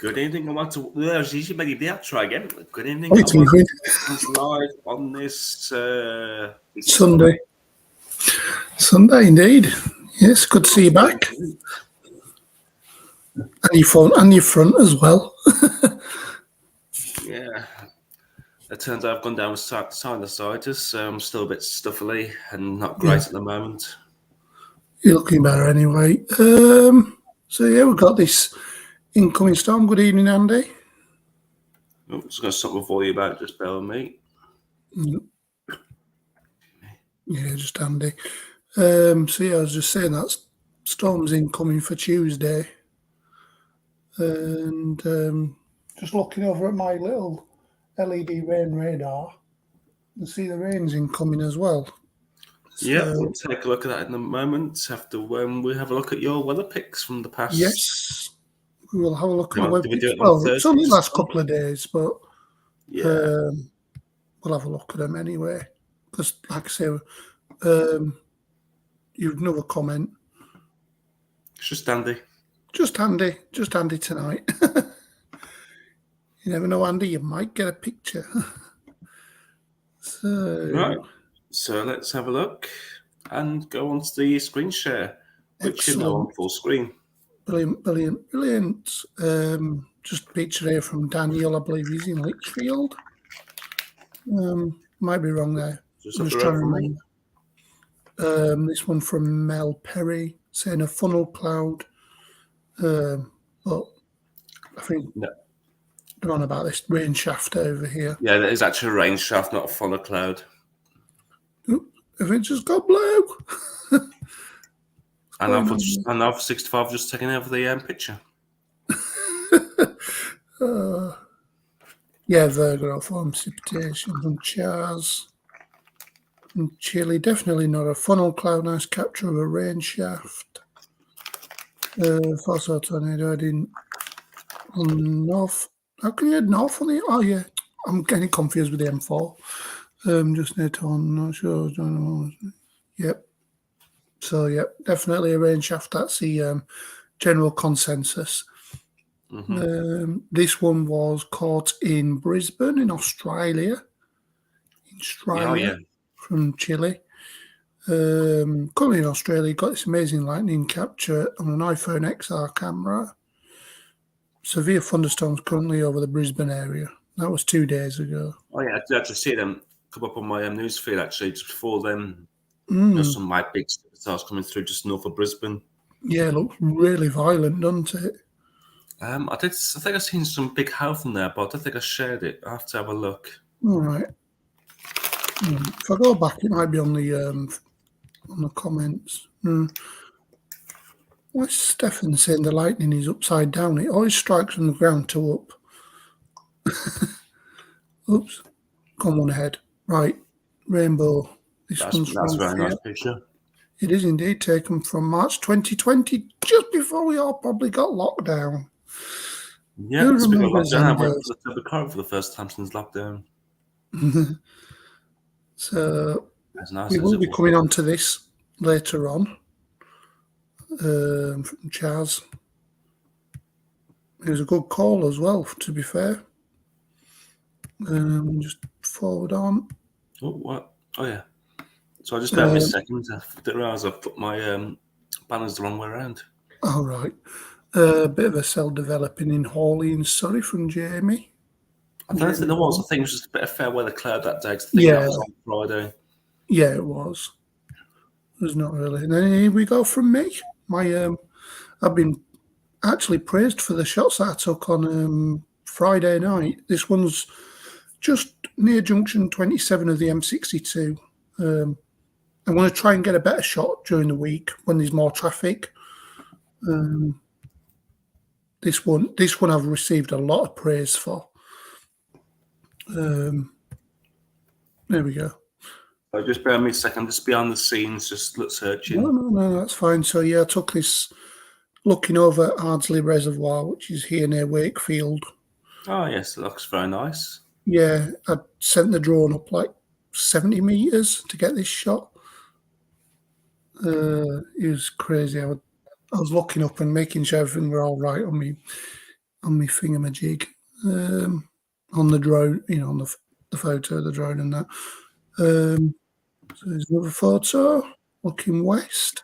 Good evening and welcome to try again. Good evening and welcome live on this Sunday indeed. Yes, good to see you back. And your phone and your front as well. Yeah. It turns out I've gone down with sinusitis, so I'm still a bit stuffily and not great at the moment. You're looking better anyway. So yeah, we've got this incoming storm. Good evening, Andy. I'm just going to stop my volume about, just bear with me. Yeah, just Andy. So yeah, I was just saying that storm's incoming for Tuesday. And just looking over at my little LED rain radar, you see the rain's incoming as well. Yeah, So, we'll take a look at that in a moment after when we have a look at your weather picks from the past. yes, we will have a look at the Right, weather. did we do it on Well, it's Thursday only the just last gone? couple of days, but Yeah. we'll have a look at them anyway. Because, like I say, you've another comment. It's just Andy. Just Andy tonight. You never know, Andy, you might get a picture. Right. So let's have a look and go on to the screen share, which is now on full screen. Brilliant. Just a picture here from Daniel, I believe he's in Lichfield. Might be wrong there. Just I'm up just the road trying to from me. remember. This one from Mel Perry saying a funnel cloud. But I think No. they're on about this rain shaft over here. Yeah, that is actually a rain shaft, not a funnel cloud. If it just got blue. And I've 65 just taking over the picture. Yeah, Virgo form precipitation from Chaz. From Chile, definitely not a funnel cloud. Nice capture of a rain shaft. Fossil tornado heading on north. How can you head north on the? Oh yeah, I'm getting confused with the M4. Just near to, I'm not sure. Don't know. Yep. So yep, definitely a rain shaft. That's the general consensus. This one was caught in Brisbane, in Australia. From Chile. Currently in Australia, got this amazing lightning capture on an iPhone XR camera. Severe thunderstorms currently over the Brisbane area. That was 2 days ago. Oh yeah, I did actually see them come up on my news feed actually just before them. There's some like big stars coming through just north of Brisbane. Yeah, it looks really violent, doesn't it? I think I've seen some big hail from there, but I don't think I shared it. I have to have a look. All right. If I go back, it might be on the comments. What's Stefan saying? The lightning is upside down. It always strikes from the ground to up. Oops, come on ahead. Right, rainbow. That's a very nice picture. It is indeed taken from March 2020, just before we all probably got locked down. Yeah, speaking of lockdown, I went to the car for the first time since lockdown. So nice we will be coming on to this later on. From Chaz. It was a good call as well, to be fair. Just forward on. Oh, what? Oh, yeah. So I just bear me a second. I didn't realise I've put my banners the wrong way around. All right. A bit of a cell developing in Hawley in Surrey from Jamie. I don't think there was. I think it was just a bit of fair weather cloud that day. I think that was on Friday. Yeah, it was. It was not really. And then here we go from me. I've been actually praised for the shots that I took on Friday night. This one's just near junction 27 of the M62. I'm going to try and get a better shot during the week when there's more traffic. This one I've received a lot of praise for. There we go. So just bear me a second, just behind the scenes, just searching. No, that's fine. So yeah, I took this looking over at Ardsley Reservoir, which is here near Wakefield. Oh yes, it looks very nice. Yeah, I sent the drone up like 70 meters to get this shot. It was crazy. I was looking up and making sure everything were all right on me thingamajig, on the drone, on the photo of the drone and that. So there's another photo looking west.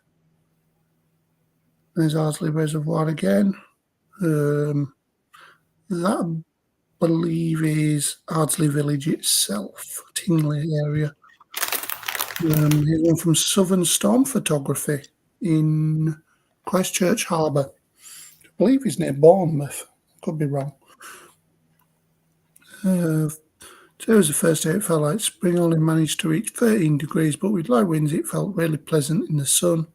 There's Ardsley Reservoir again. That I believe is Ardsley Village itself, Tingley area. Here's one from Southern Storm Photography in Christchurch Harbour. I believe he's near Bournemouth. Could be wrong. Today was the first day it felt like spring. Only managed to reach 13 degrees, but with low winds it felt really pleasant in the sun.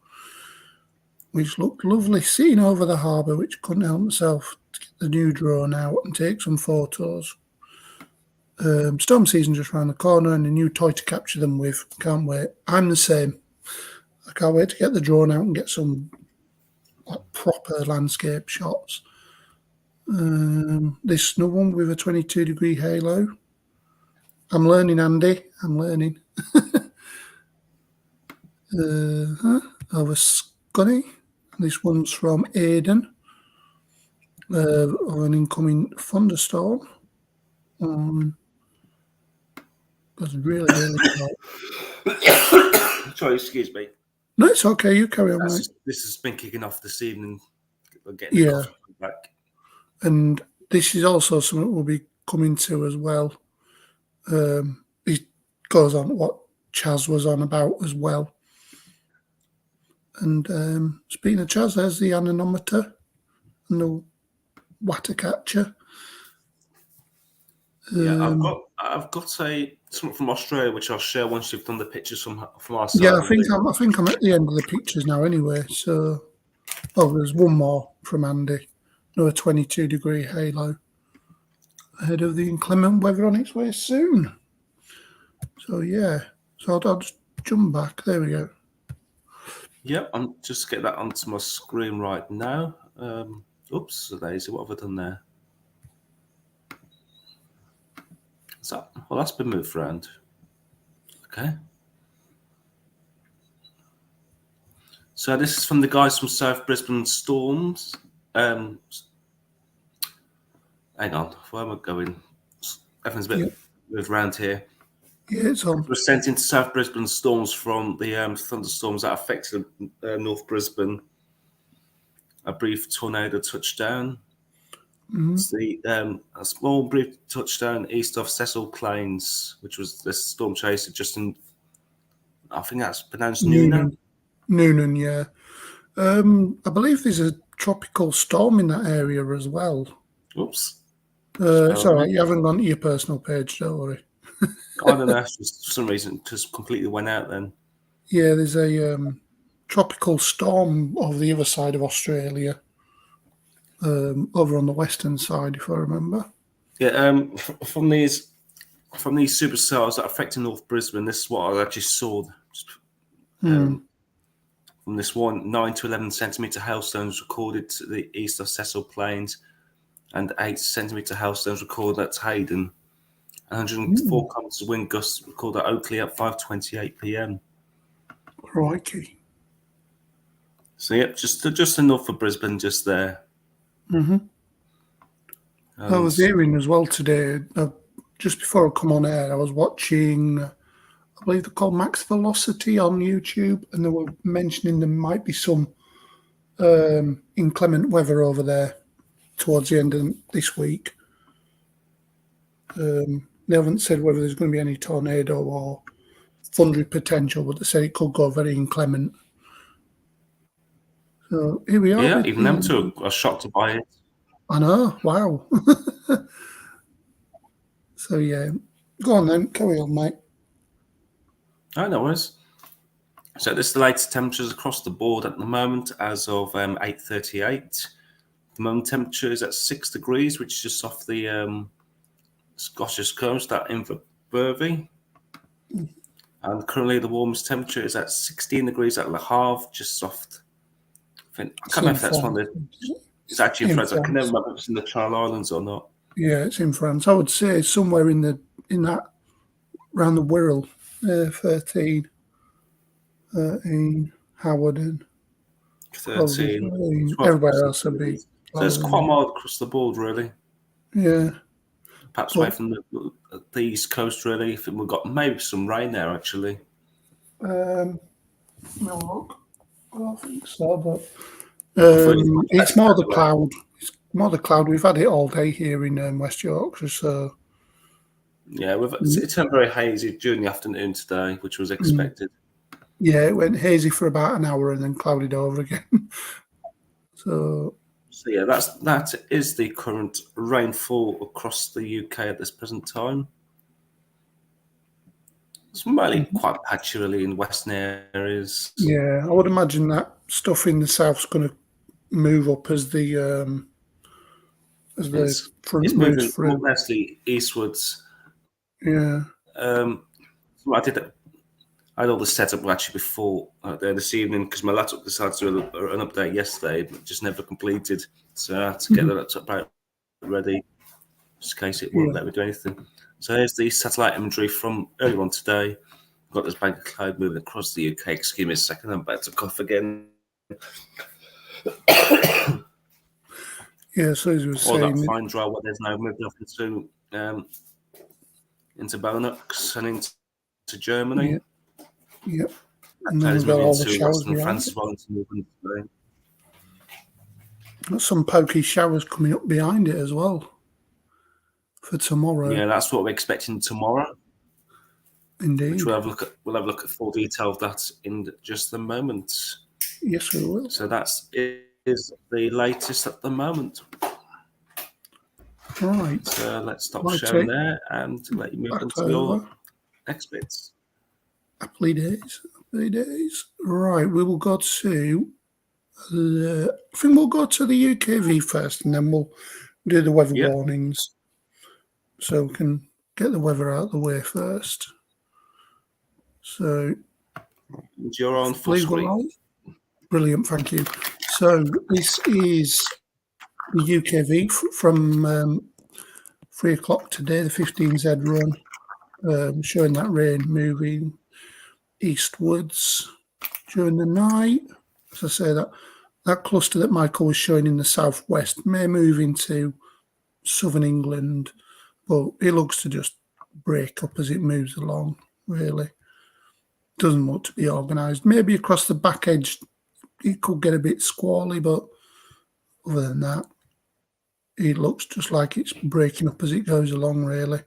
which looked lovely, seen over the harbour, which couldn't help myself to get the new drone out and take some photos. Storm season just around the corner and a new toy to capture them with. Can't wait. I'm the same. I can't wait to get the drone out and get some proper landscape shots. This new one with a 22-degree halo. I'm learning, Andy. I'm learning. Over Scunny. This one's from Aiden. Of an incoming thunderstorm. That's really cool. Sorry, excuse me. No, it's okay. You carry on, mate. This has been kicking off this evening. Yeah. Back. And this is also something we'll be coming to as well. It goes on what Chaz was on about as well. And speaking of Chaz, there's the anemometer and the water catcher. Yeah, I've got something from Australia which I'll share once you've done the pictures from our side. Yeah, I think I'm at the end of the pictures now anyway. So, there's one more from Andy. Another 22-degree halo ahead of the inclement weather on its way soon. So yeah, so I'll just jump back. There we go. Yeah, I'm just get that onto my screen right now. Oops, lazy. What have I done there? Well, that's been moved around. Okay. So this is from the guys from South Brisbane Storms. Hang on, where am I going? Everything's a bit moved around here. Yeah, it's on. We're sent into South Brisbane Storms from the thunderstorms that affected North Brisbane. A brief tornado touchdown. Mm-hmm. It's a small brief touchdown east of Cecil Plains, which was the storm chaser just in, I think that's pronounced Noonan. Noonan, yeah. I believe there's a tropical storm in that area as well. Oops. It's all right. You haven't gone to your personal page, don't worry. I don't know. Just for some reason, it just completely went out then. Yeah, there's a tropical storm over the other side of Australia. Over on the western side, if I remember. Yeah, from these supercells that are affecting North Brisbane, this is what I actually saw. From this one, 9 to 11 centimetre hailstones recorded to the east of Cecil Plains, and 8 centimetre hailstones recorded at Hayden. 104 kilometres of wind gusts recorded at Oakley at 5:28 p.m. Crikey! So yeah, just enough for Brisbane, just there. Mm-hmm. I was hearing as well today, just before I come on air, I was watching, I believe they're called Max Velocity on YouTube, and they were mentioning there might be some inclement weather over there towards the end of this week. They haven't said whether there's going to be any tornado or thundery potential, but they said it could go very inclement. So here we are. Yeah, even them two are shocked by it. I know. Wow. So yeah, go on then. Carry on, mate. Oh, no worries. So this is the latest temperatures across the board at the moment as of 8:38. The moment temperature is at 6 degrees, which is just off the Scottish coast at Inverbervie. And currently the warmest temperature is at 16 degrees at Le Havre, just soft. I can't know if that's one of the... It's actually in France. I can never remember if it's in the Channel Islands or not. Yeah, it's in France. I would say somewhere in that around the Wirral, 13, Howard, and 13. Everywhere else would be. So it's quite mild across the board, really. Yeah. Perhaps away from the East Coast, really. I think we've got maybe some rain there, actually. No, look. I don't think so, but it's more the cloud. It's more the cloud. We've had it all day here in West Yorkshire, so... Yeah, it turned very hazy during the afternoon today, which was expected. Yeah, it went hazy for about an hour and then clouded over again. So yeah, that is the current rainfall across the UK at this present time. It's mainly quite patchy in western areas. Yeah, I would imagine that stuff in the south's going to move up as the front It's moves moving through. mostly eastwards. Yeah, So I had all the setup actually before there this evening because my laptop decided to do an update yesterday, but just never completed. So I had to get the laptop ready, just in case it won't let me do anything. So here's the satellite imagery from earlier on today. Got this bank of cloud moving across the UK. Excuse me a second, I'm about to cough again. yeah. So as we were All that saying, fine dry weather's now moved off into Benelux and into Germany. yeah, and then Cloud is we've got moving all the into showers western behind France it. as well into northern Spain. Got some pokey showers coming up behind it as well for tomorrow. Yeah, that's what we're expecting tomorrow. Indeed. Which we'll have a look at full detail of that in just a moment. Yes, we will. So is the latest at the moment. Right. So let's stop Might sharing take there and let you move back on to your over. next bits. Happy days. Happy days. Right, we will go to I think we'll go to the UKV first, and then we'll do the weather Yep. warnings, so we can get the weather out of the way first. So, And you're on full please go screen. live. Brilliant, thank you. So this is the UKV from 3 o'clock today, the 15Z run, showing that rain moving eastwards during the night. As I say, that cluster that Michael was showing in the southwest may move into southern England, but it looks to just break up as it moves along, really. Doesn't look to be organised. Maybe across the back edge it could get a bit squally, but other than that, it looks just like it's breaking up as it goes along, really.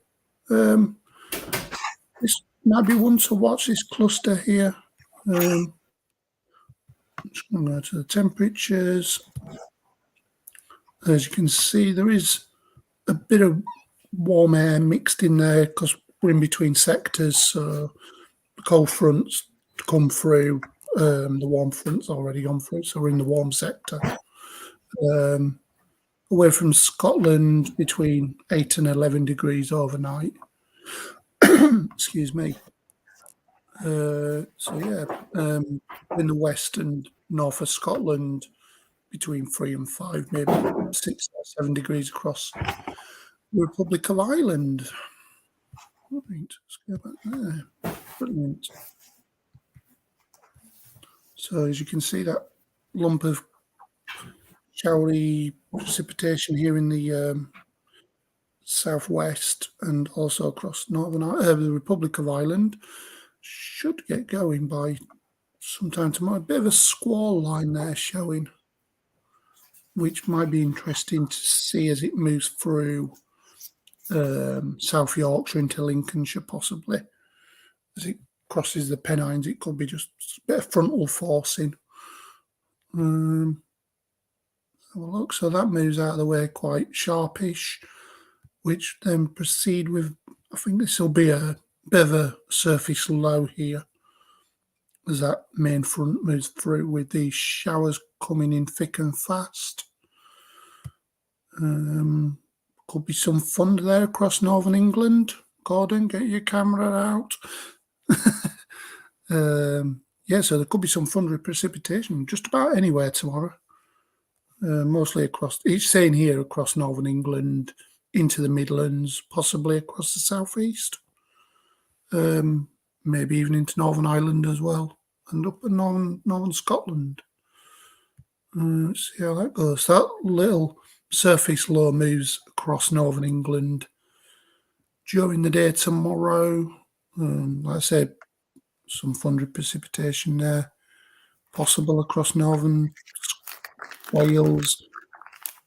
This might be one to watch, this cluster here. I'm just going to go to the temperatures. As you can see, there is a bit of warm air mixed in there because we're in between sectors, so the cold fronts come through, the warm front's already gone through, so we're in the warm sector. Away from Scotland, between 8 and 11 degrees overnight. Excuse me. So yeah, in the west and north of Scotland, between 3 and 5, maybe 6 or 7 degrees across the Republic of Ireland. Right, let's go back there. Brilliant. So as you can see, that lump of showery precipitation here in the southwest and also across the Republic of Ireland should get going by sometime tomorrow. A bit of a squall line there showing, which might be interesting to see as it moves through South Yorkshire into Lincolnshire, possibly. As it crosses the Pennines, it could be just a bit of frontal forcing. Have a look. So that moves out of the way quite sharpish, which then proceed with, I think this will be a bit of a surface low here as that main front moves through with these showers coming in thick and fast. Could be some fun there across northern England. Gordon, get your camera out. Yeah, so there could be some thunder precipitation just about anywhere tomorrow. Mostly across, it's saying here across northern England, into the Midlands, possibly across the southeast. Maybe even into Northern Ireland as well, and up in northern Scotland. Let's see how that goes. That little surface low moves across northern England during the day tomorrow. Like I said, some thunder precipitation there, possible across northern Wales,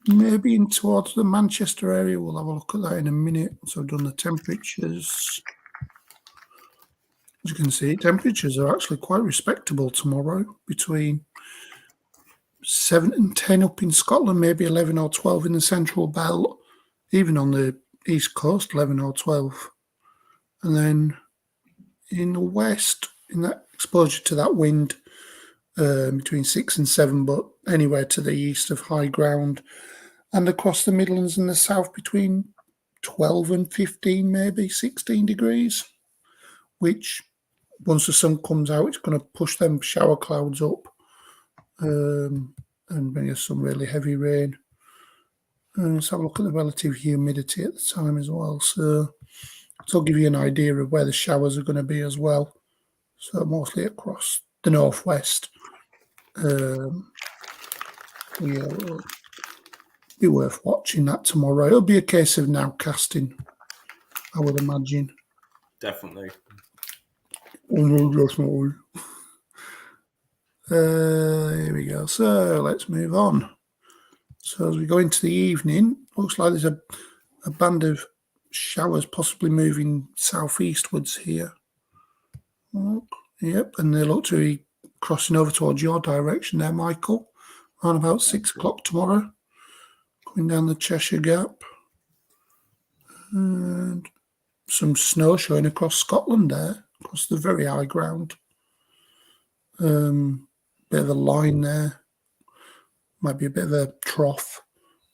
maybe in towards the Manchester area. We'll have a look at that in a minute. So I've done the temperatures. As you can see, temperatures are actually quite respectable tomorrow, between 7 and 10 up in Scotland, maybe 11 or 12 in the Central Belt, even on the East Coast, 11 or 12. And then in the west, in that exposure to that wind between 6 and 7, but anywhere to the east of high ground, and across the Midlands and the south between 12 and 15, maybe 16 degrees, which once the sun comes out, it's going to push them shower clouds up and bring us some really heavy rain. Let's have a look at the relative humidity at the time as well. So it'll give you an idea of where the showers are going to be as well. So mostly across the northwest. Yeah, it'll be worth watching that tomorrow. It'll be a case of now casting, I would imagine. Definitely. Definitely. Here we go. So let's move on. So as we go into the evening, looks like there's a band of showers possibly moving southeastwards here. Yep, and they look to be crossing over towards your direction there, Michael, around about 6 o'clock tomorrow, coming down the Cheshire Gap. And some snow showing across Scotland there, across the very high ground. Bit of a line there. Might be a bit of a trough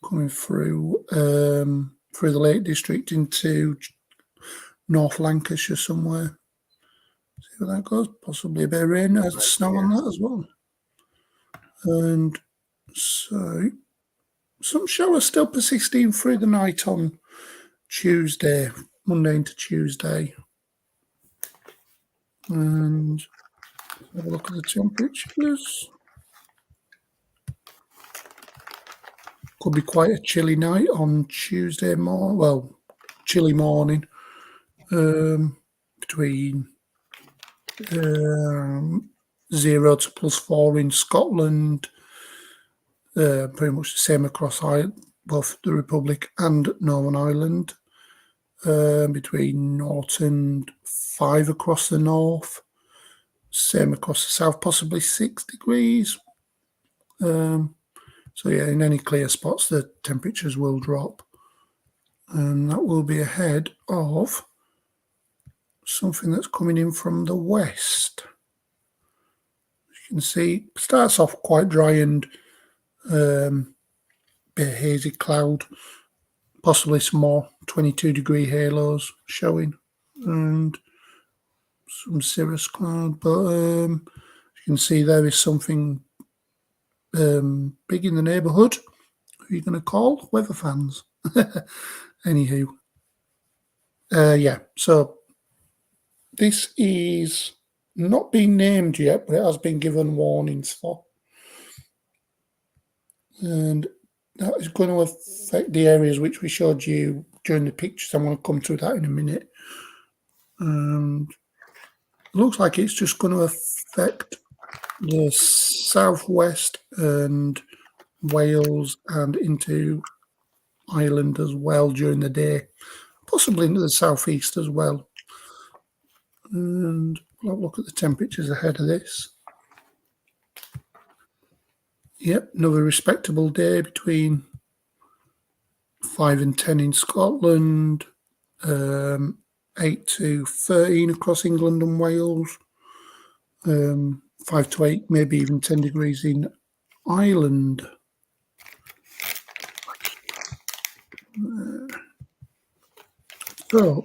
coming through the Lake District into North Lancashire somewhere. See where that goes. Possibly a bit of rain, snow on that as well. And so some showers still persisting through the night on Tuesday, Monday into Tuesday. And have a look at the temperatures. Could be quite a chilly night on Tuesday morning. Well, chilly morning. Between 0 to +4 in Scotland. Pretty much the same across both the Republic and Northern Ireland. Between 0 and 5 across the north. Same across the south, possibly 6 degrees. So yeah, in any clear spots, the temperatures will drop. And that will be ahead of something that's coming in from the west. As you can see, it starts off quite dry and bit of hazy cloud, possibly some more 22-degree halos showing, and some cirrus cloud. But you can see there is something big in the neighbourhood. Who are you going to call? Weather fans. Anywho, yeah, so this is not being named yet, but it has been given warnings for. And that is going to affect the areas which we showed you during the pictures. I'm going to come to that in a minute. And it looks like it's just going to affect the southwest and Wales and into Ireland as well during the day, possibly into the southeast as well. And we'll look at the temperatures ahead of this. Yep, another respectable day between 5 and 10 in Scotland, 8 to 13 across England and Wales, 5 to 8, maybe even 10 degrees in Ireland. So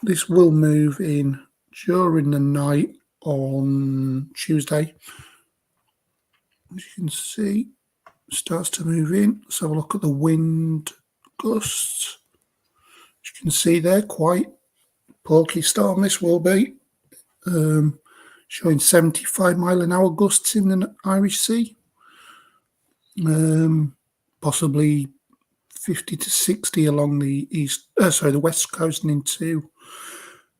this will move in during the night on Tuesday. As you can see, it starts to move in. Let's have a look at the wind gusts. As you can see there, quite pokey storm this will be. Showing 75-mile-an-hour gusts in the Irish Sea. Possibly 50 to 60 along the the west coast and into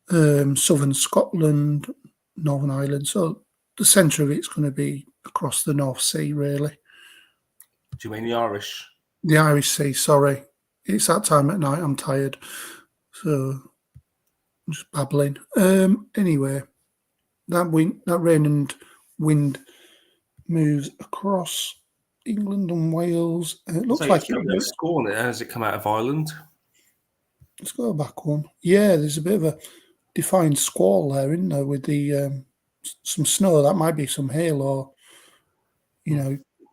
southern Scotland, Northern Ireland. So the centre of it's going to be across the North Sea, really. Do you mean the Irish? The Irish Sea, sorry. It's that time at night, I'm tired. So I'm just babbling. Anyway, that rain and wind moves across England and Wales. And it looks like it's scorn it as it come out of Ireland. Let's go back one. Yeah, there's a bit of defined squall there, isn't there, with the some snow. That might be some hail or,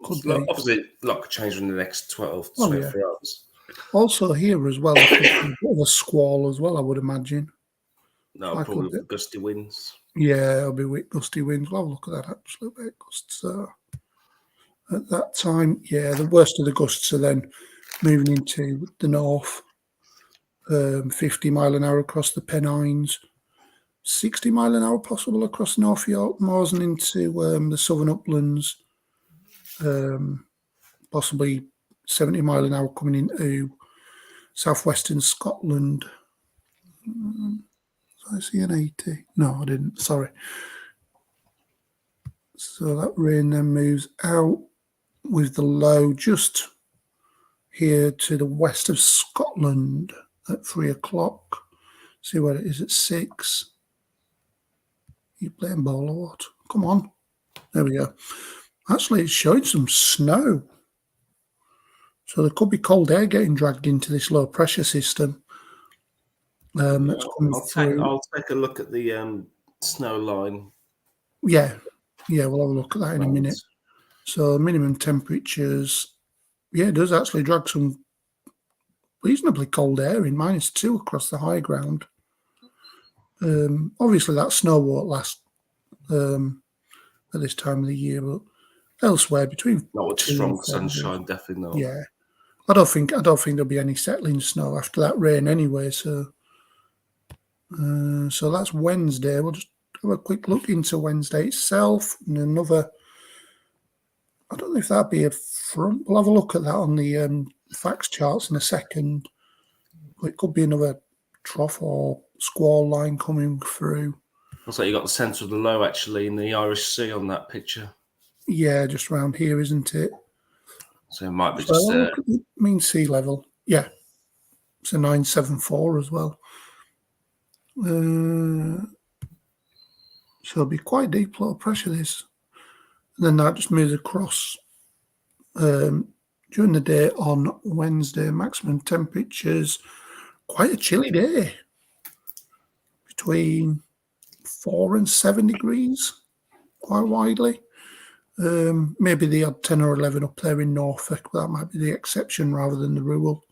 could be. Obviously, a lot could change in the next 12 to Oh, 24 hours. Also here as well, there could be a bit of a squall as well, I would imagine. No, Like probably a bit. gusty winds. Yeah, it'll be with gusty winds. We'll have a look at that actually. Bit gusts at that time. Yeah, the worst of the gusts are then moving into the north. 50 mile an hour across the Pennines, 60 mile an hour possible across North York Moors and into the southern uplands. Possibly 70 mile an hour coming into southwestern Scotland. Did I see an 80? No, I didn't. Sorry. So that rain then moves out with the low just here to the west of Scotland at 3 o'clock. See where it is at 6. You playing ball or what? Come on. There we go. Actually, it's showing some snow. So there could be cold air getting dragged into this low pressure system. That's coming through. I'll take a look at the snow line. Yeah, we'll have a look at that in a minute. So minimum temperatures, it does actually drag some reasonably cold air in -2 across the high ground. Obviously, that snow won't last at this time of the year, but elsewhere between not with 2 strong and 4 degrees. sunshine, definitely not. Yeah, I don't think there'll be any settling snow after that rain anyway. So that's Wednesday. We'll just have a quick look into Wednesday itself and another. I don't know if that'd be a front. We'll have a look at that on the facts charts in a second. It could be another trough or squall line coming through. Looks like you got the centre of the low actually in the Irish Sea on that picture. Yeah, just around here, isn't it? So it might be So just look at the mean sea level. Yeah, it's a 974 as well. So it'll be quite deep low pressure this. And then that just moves across during the day on Wednesday. Maximum temperatures, quite a chilly day. Between 4 and 7 degrees, quite widely. Maybe the odd 10 or 11 up there in Norfolk, but that might be the exception rather than the rule.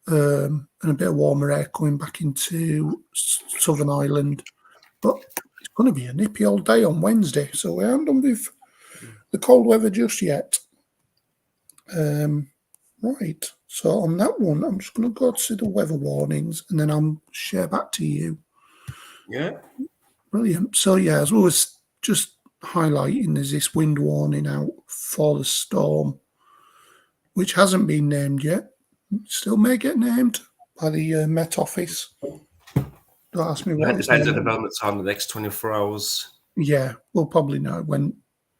And a bit of warmer air coming back into Southern Ireland. But it's going to be a nippy old day on Wednesday, so we haven't done with the cold weather just yet. Right, so on that one, I'm just going to go to the weather warnings and then I'll share back to you. Yeah. Brilliant. So, as we was just highlighting, there's this wind warning out for the storm, which hasn't been named yet. Still may get named by the Met Office. Don't ask me what It depends on development time the next 24 hours. Yeah, we'll probably know when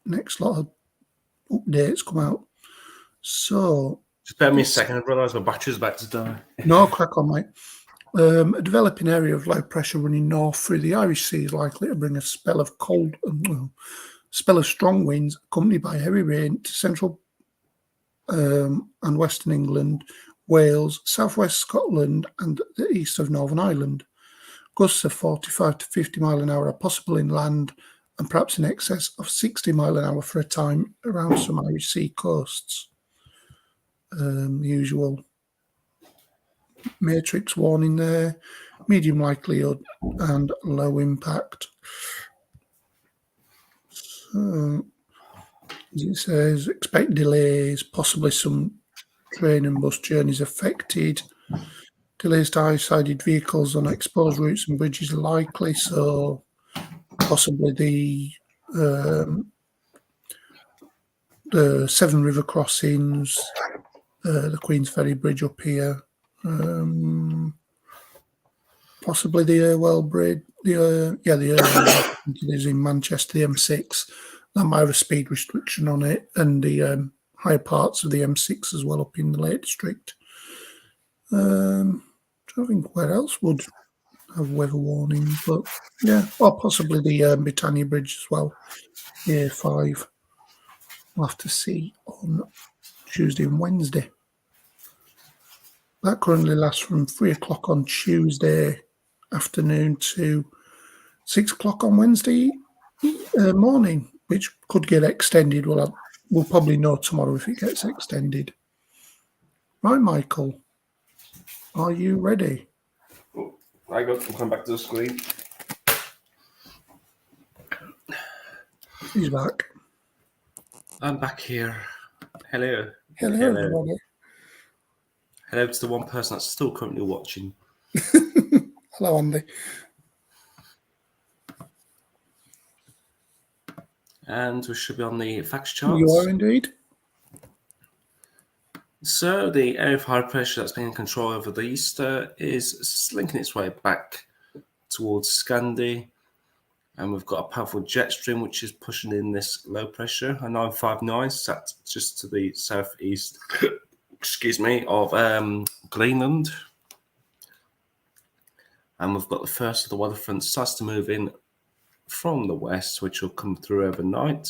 next lot of updates come out. So just bear me a second, I realise my battery's about to die. No, crack on, mate. A developing area of low pressure running north through the Irish Sea is likely to bring a spell of strong winds accompanied by heavy rain to central and western England, Wales, southwest Scotland, and the east of Northern Ireland. Gusts of 45 to 50 mile an hour are possible inland and perhaps in excess of 60 mile an hour for a time around some Irish Sea coasts. Usual matrix warning there, medium likelihood and low impact. So, as it says, expect delays, possibly some train and bus journeys affected. Delays to high-sided vehicles on exposed routes and bridges are likely, so possibly the Severn River crossings, the Queen's Ferry Bridge up here, possibly the Irwell Bridge, the Irwell is in Manchester, the M6. That might have a speed restriction on it, and the higher parts of the M6 as well up in the Lake District. I think where else would have weather warnings, but or possibly the Britannia Bridge as well, the A5. We'll have to see on Tuesday and Wednesday. That currently lasts from 3 o'clock on Tuesday afternoon to 6 o'clock on Wednesday morning, which could get extended. We'll probably know tomorrow if it gets extended. Right, Michael, are you ready? I got to come back to the screen. He's back. I'm back here. Hello. Hello, everybody. Hello to the one person that's still currently watching. Hello, Andy. And we should be on the facts charts. You are indeed. So the area of high pressure that's been in control over the Easter is slinking its way back towards Scandi. And we've got a powerful jet stream which is pushing in this low pressure, a 959, sat just to the southeast, of Greenland. And we've got the first of the weather front starts to move in from the west, which will come through overnight.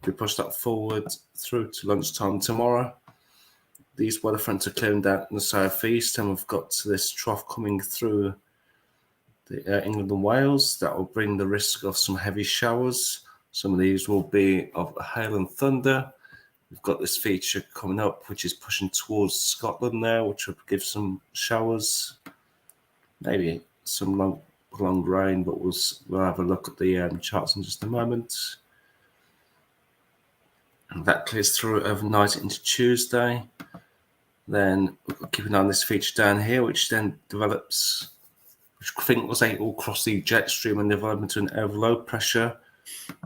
We push that forward through to lunchtime tomorrow. These weather fronts are clearing down in the southeast, and we've got this trough coming through the England and Wales. That will bring the risk of some heavy showers. Some of these will be of hail and thunder. We've got this feature coming up, which is pushing towards Scotland there, which will give some showers, maybe some long rain, but we'll have a look at the charts in just a moment. And that clears through overnight into Tuesday. Then we're keeping an eye on this feature down here, which then develops, which I think was able to cross the jet stream and develop into an area of low pressure.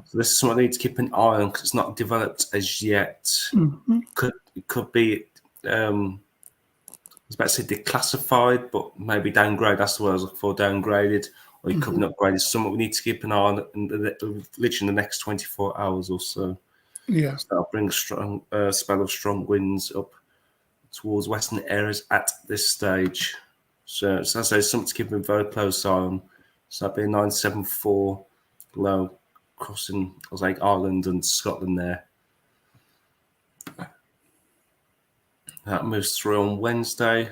So this is something I need to keep an eye on because it's not developed as yet. Mm-hmm. It could be, I was about to say declassified, but maybe downgraded. That's the word I was looking for, downgraded. Or it could be upgraded. Something we need to keep an eye on literally in the next 24 hours or so. Yeah. So that'll bring a strong spell of strong winds up towards western areas at this stage. So as I say, something to keep a very close eye on. So that'd be a 974 low crossing, Ireland and Scotland there. That moves through on Wednesday.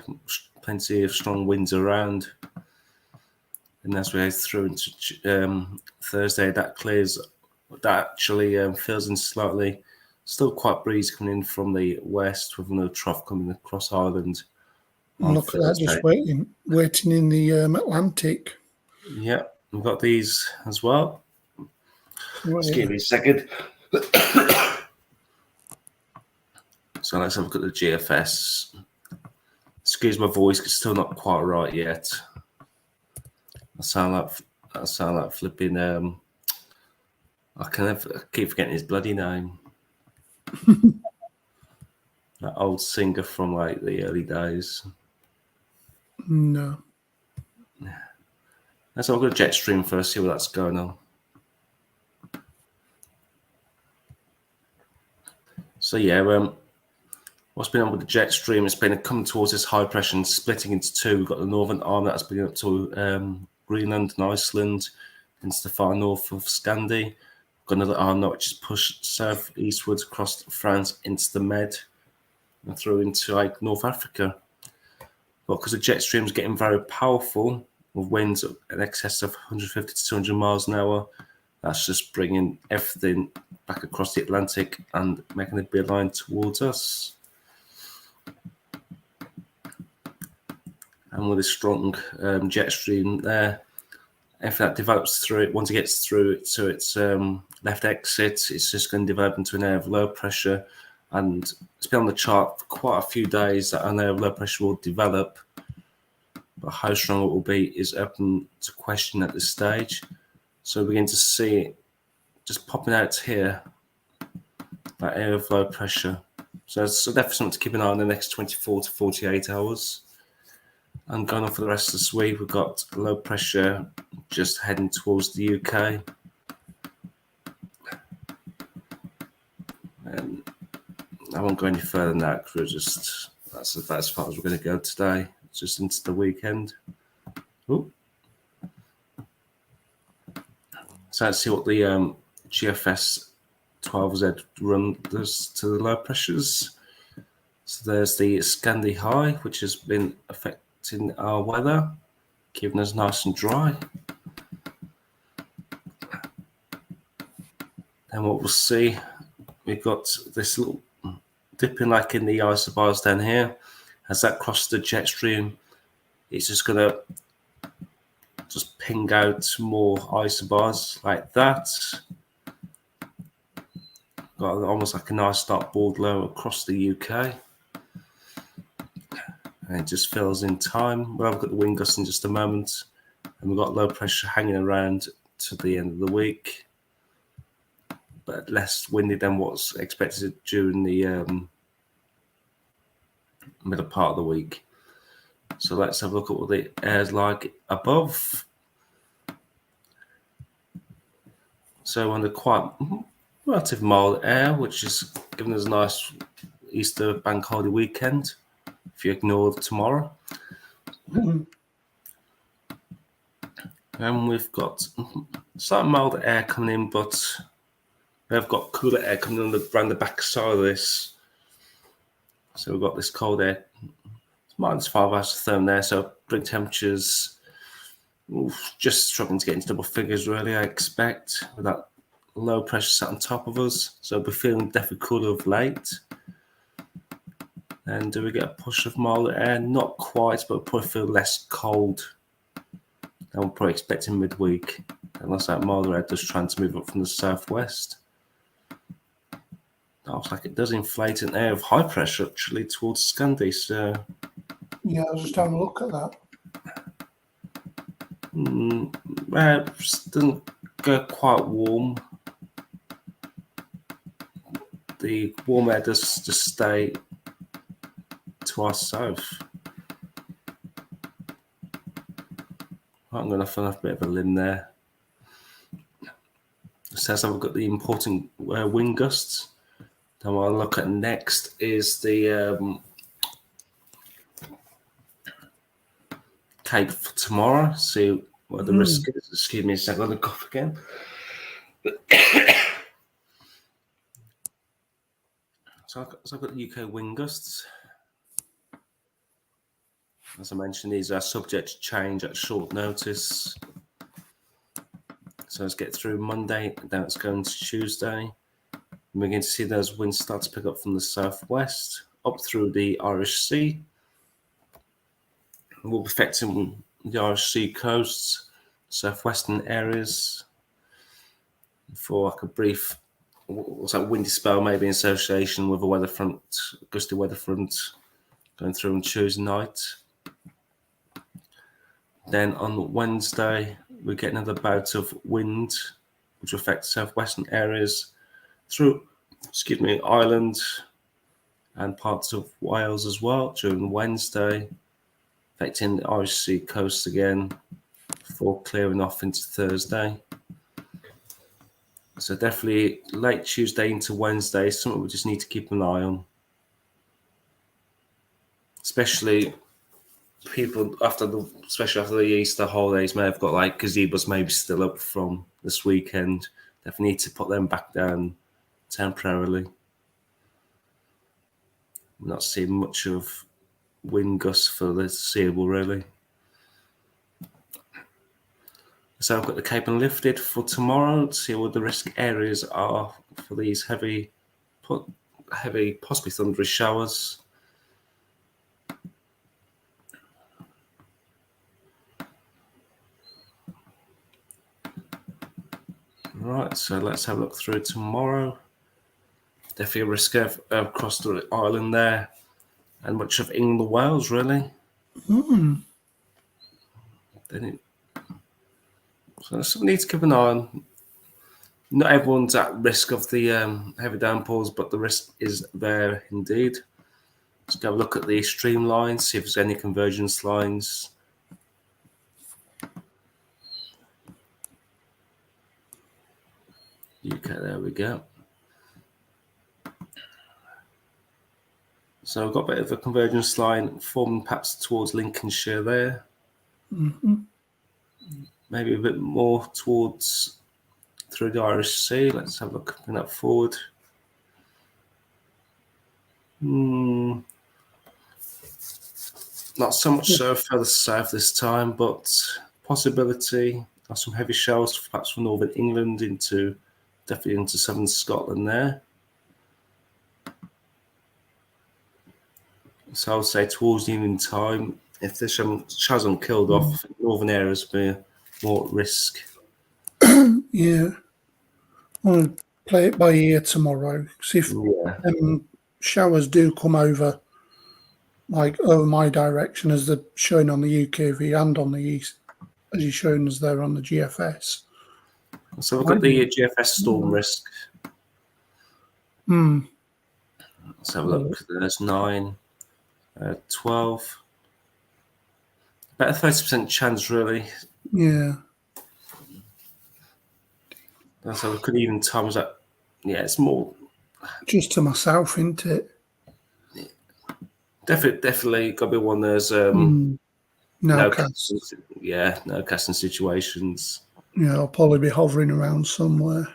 Plenty of strong winds around. And as we go through into Thursday, that clears. That actually fills in slightly. Still quite breezy coming in from the west with another trough coming across Ireland. Look at that, just waiting in the Atlantic. Yeah, we've got these as well. Right. Just give me a second. So let's have a look at the GFS. Excuse my voice, it's still not quite right yet. I sound like flipping. I keep forgetting his bloody name. That old singer from like the early days. No. Let's have a look at Jetstream first, see what that's going on. So yeah, what's been on with the Jetstream? It's been coming towards this high pressure and splitting into two. We've got the northern arm that's been up to Greenland and Iceland, into the far north of Scandi. We've got another arm that which is pushed southeastwards across France into the Med and through into like North Africa. But because the jet stream is getting very powerful with winds in excess of 150 to 200 miles an hour, that's just bringing everything back across the Atlantic and making a big line towards us. And with a strong jet stream there, if that develops through it, once it gets through to its left exit, it's just going to develop into an area of low pressure. And it's been on the chart for quite a few days that an area of low pressure will develop. But how strong it will be is open to question at this stage. So we begin to see it just popping out here, that area of low pressure. So it's definitely something to keep an eye on the next 24 to 48 hours. And going on for the rest of this week, we've got low pressure just heading towards the UK. And I won't go any further than that because that's about as far as we're going to go today, just into the weekend. Ooh. So let's see what the GFS 12Z run does to the low pressures. So there's the Scandi High, which has been affecting our weather. keeping us nice and dry. And what we'll see, we've got this little dipping like in the isobars down here. As that crosses the jet stream, it's just going to just ping out more isobars like that. Got almost like a nice dartboard low across the UK. And it just fills in time. We'll have a look at the wind gusts in just a moment. And we've got low pressure hanging around to the end of the week, but less windy than what's expected during the middle part of the week. So let's have a look at what the air's like above. So on the quite relative mild air, which is giving us a nice Easter bank holiday weekend, if you ignore tomorrow. And we've got slightly mild air coming in, but we've got cooler air coming in around the back side of this. So we've got this cold air. It's -5 isotherm there, so bring temperatures just struggling to get into double figures, really, I expect, with that low pressure sat on top of us. So we're feeling definitely cooler of late. And do we get a push of milder air? Not quite, but we'll probably feel less cold than we're probably expecting midweek, unless that milder air does trying to move up from the southwest. That looks like it does inflate an air of high pressure actually towards Scandi. So yeah, I was just having a look at that. It doesn't go quite warm. The warm air does just stay to our south. I'm going to fill a bit of a limb there. It says I've got the important wind gusts. Then what I'll look at next is the Cape for tomorrow. See what the risk is. Excuse me a second, I'm going to cough again. So I've got the UK wind gusts. As I mentioned, these are subject to change at short notice. So let's get through Monday, then it's going to Tuesday. We begin to see those winds start to pick up from the southwest, up through the Irish Sea. We'll be affecting the Irish Sea coasts, southwestern areas, for like a brief windy spell, maybe in association with a weather front, gusty weather front going through on Tuesday night. Then on Wednesday, we get another bout of wind, which will affect southwestern areas through, Ireland and parts of Wales as well during Wednesday, affecting the Irish Sea coast again before clearing off into Thursday. So definitely late Tuesday into Wednesday, something we just need to keep an eye on. Especially people especially after the Easter holidays may have got like gazebos maybe still up from this weekend. Definitely need to put them back down temporarily. We're not seeing much of wind gusts for the foreseeable, really. So I've got the Cape and lifted for tomorrow to see what the risk areas are for these heavy, possibly thundery showers. Right, so let's have a look through tomorrow. Definitely a risk of across the island there, and much of England and Wales, really. So something we need to keep an eye on. Not everyone's at risk of the heavy downpours, but the risk is there indeed. Let's go have a look at the stream lines, see if there's any convergence lines. UK, there we go. So we've got a bit of a convergence line forming perhaps towards Lincolnshire there. Maybe a bit more towards through the Irish Sea. Let's have a look, bring that forward. Not so much so further south this time, but possibility of some heavy showers, perhaps from northern England definitely into southern Scotland there. So I would say towards the evening time, if the showers aren't killed off, northern areas will be more at risk. Yeah. I'll play it by ear tomorrow. See if showers do come over, like over my direction, as they're showing on the UKV and on the east, as you're showing us there on the GFS. So look at the GFS storm risk. Let's have a look. There's 9, 12. About a 30% chance, really. Yeah. So we could even times that. Yeah, it's more. Just to myself, isn't it? Definitely got to be one. There's No casting. Yeah, no casting situations. Yeah, I'll probably be hovering around somewhere.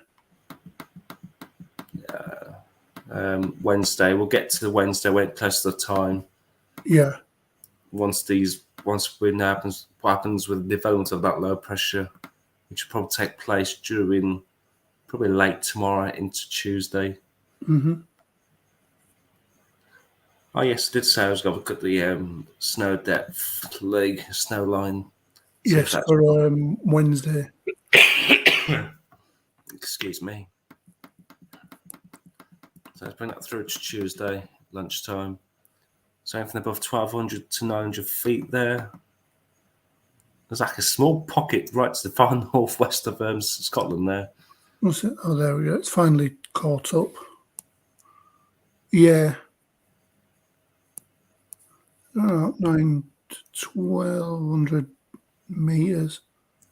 Wednesday. We'll get to the Wednesday when it's close to the time. Yeah. Once we know what happens with the development of that low pressure, which will probably take place during probably late tomorrow into Tuesday. Oh yes, I did say I was going to look at the snow depth snow line. Yes, for Wednesday. Excuse me. So let's bring that through to Tuesday lunchtime. So anything above 1,200 to 900 feet there. There's like a small pocket right to the far northwest of Scotland there. What's it? Oh, there we go. It's finally caught up. Yeah. 9 to 1,200 meters.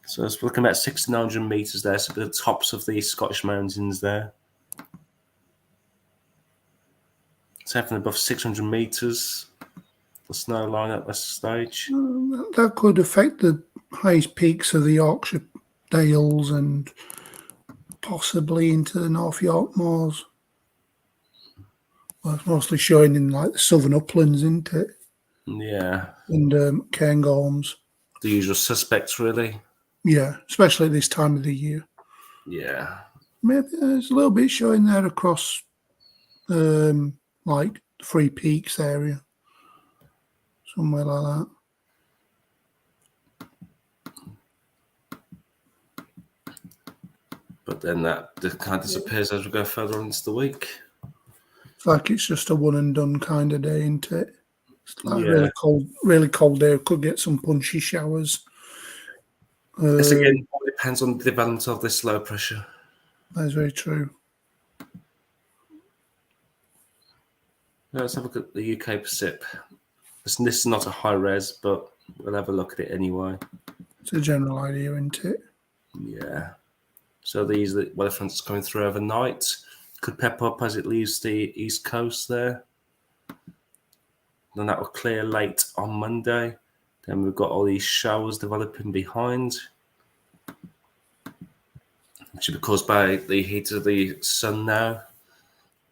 So it's looking at 600 meters there. So the tops of the Scottish mountains there. So anything above 600 meters. The snow line at this stage. That could affect the highest peaks of the Yorkshire Dales and possibly into the North York Moors. Well, it's mostly showing in like the southern uplands, isn't it? Yeah. And Cairngorms. The usual suspects, really. Yeah, especially this time of the year. Yeah. Maybe there's a little bit showing there across like Three Peaks area. Somewhere like that. But then that kind of disappears as we go further into the week. It's like it's just a one and done kind of day, isn't it? It's like a really cold day. Could get some punchy showers. This again all depends on the development of this low pressure. That's very true. Let's have a look at the UK Pacific. This is not a high res, but we'll have a look at it anyway. It's a general idea, isn't it? Yeah. So these weather fronts coming through overnight. Could pep up as it leaves the east coast there. Then that will clear late on Monday. Then we've got all these showers developing behind, which will be caused by the heat of the sun now,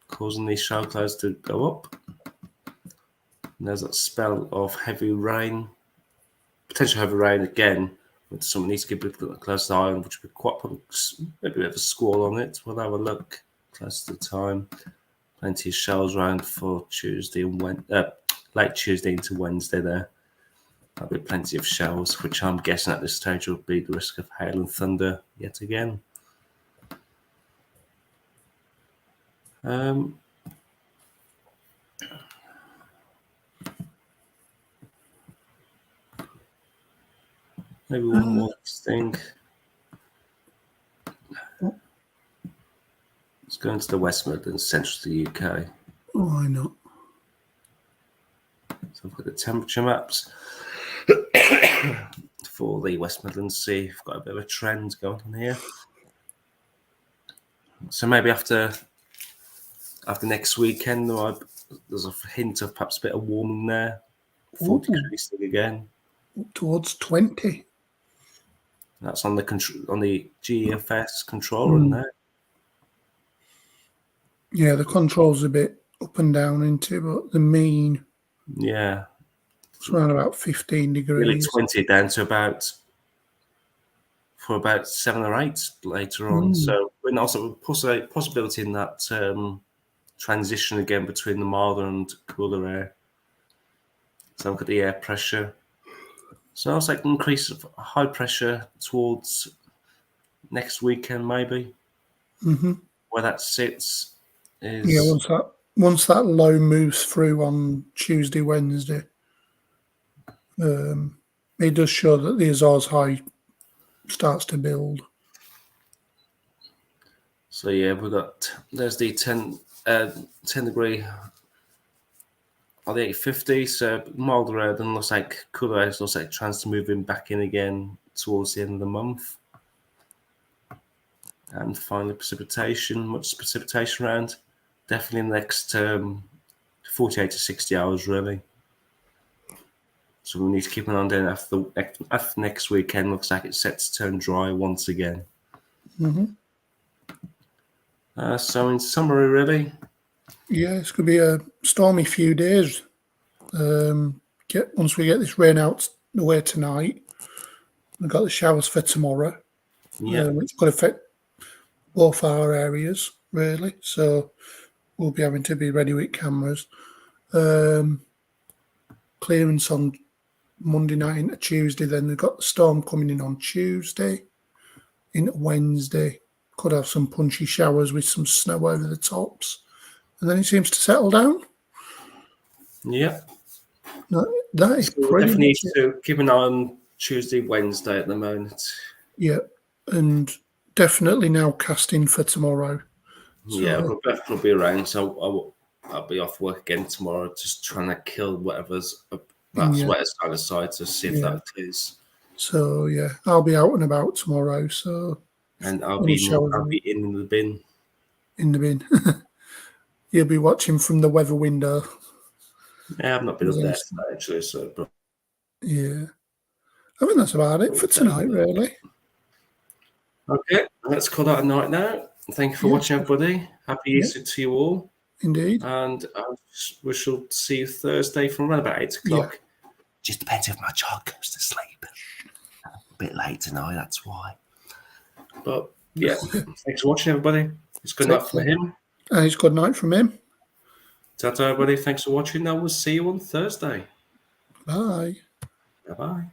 causing these shower clouds to go up. And there's that spell of heavy rain, potential heavy rain again, which someone needs to keep a close eye on, which will be quite probably maybe a bit of a squall on it. We'll have a look close to the time. Plenty of showers around for Tuesday and late Tuesday into Wednesday there. There'll be plenty of showers, which I'm guessing at this stage will be the risk of hail and thunder yet again. Maybe one more thing. Let's go into the West Midlands, central to the UK. Why not? So I've got the temperature maps for the West Midlands. See, I've got a bit of a trend going on here. So maybe after next weekend, there's a hint of perhaps a bit of warming there. 40 degrees again. Towards 20. That's on the GFS controller in there. Yeah, the control's a bit up and down into, but the mean. Yeah, It's around about 15 Nearly degrees. 20 down to about 7 or 8 later on. So we're also a possibility in that transition again between the milder and cooler air. So look at the air pressure. So it's like an increase of high pressure towards next weekend, maybe. Where that sits is Once that low moves through on Tuesday, Wednesday, it does show that the Azores high starts to build. So yeah, there's the 10 degree on the 850, so milder air, then looks like cooler air, looks like chance to move in back in again towards the end of the month. And finally, much precipitation around, definitely in the next 48 to 60 hours, really. So we need to keep an eye on then after next weekend. Looks like it's set to turn dry once again. So in summary, really, yeah, it's going to be a stormy few days. Once we get this rain out the way tonight, we've got the showers for tomorrow, which could affect both our areas, really. So we'll be having to be ready with cameras. Clearance on Monday night into Tuesday, then they've got the storm coming in on Tuesday into Wednesday. Could have some punchy showers with some snow over the tops. And then it seems to settle down. Yeah. That is so pretty definitely much need to keep an eye on Tuesday, Wednesday at the moment. Yeah. And definitely now casting for tomorrow. Yeah, Rebecca will be around, so I'll be off work again tomorrow, just trying to kill whatever's wettest kind of side to see if that is. So yeah, I'll be out and about tomorrow. So and I'll be in the bin. In the bin. You'll be watching from the weather window. Yeah, I've not been up there actually, so. But... Yeah, I think that's about it for tonight, really. Okay, let's call that a night now. Thank you for watching, everybody. Happy Easter to you all. Indeed. And we shall see you Thursday from around about 8 o'clock. Yeah. Just depends if my child goes to sleep. A bit late tonight, that's why. But yeah, thanks for watching, everybody. It's good night from him. And it's good night from him. Ta-ta, everybody. Thanks for watching. Now we'll see you on Thursday. Bye. Bye-bye.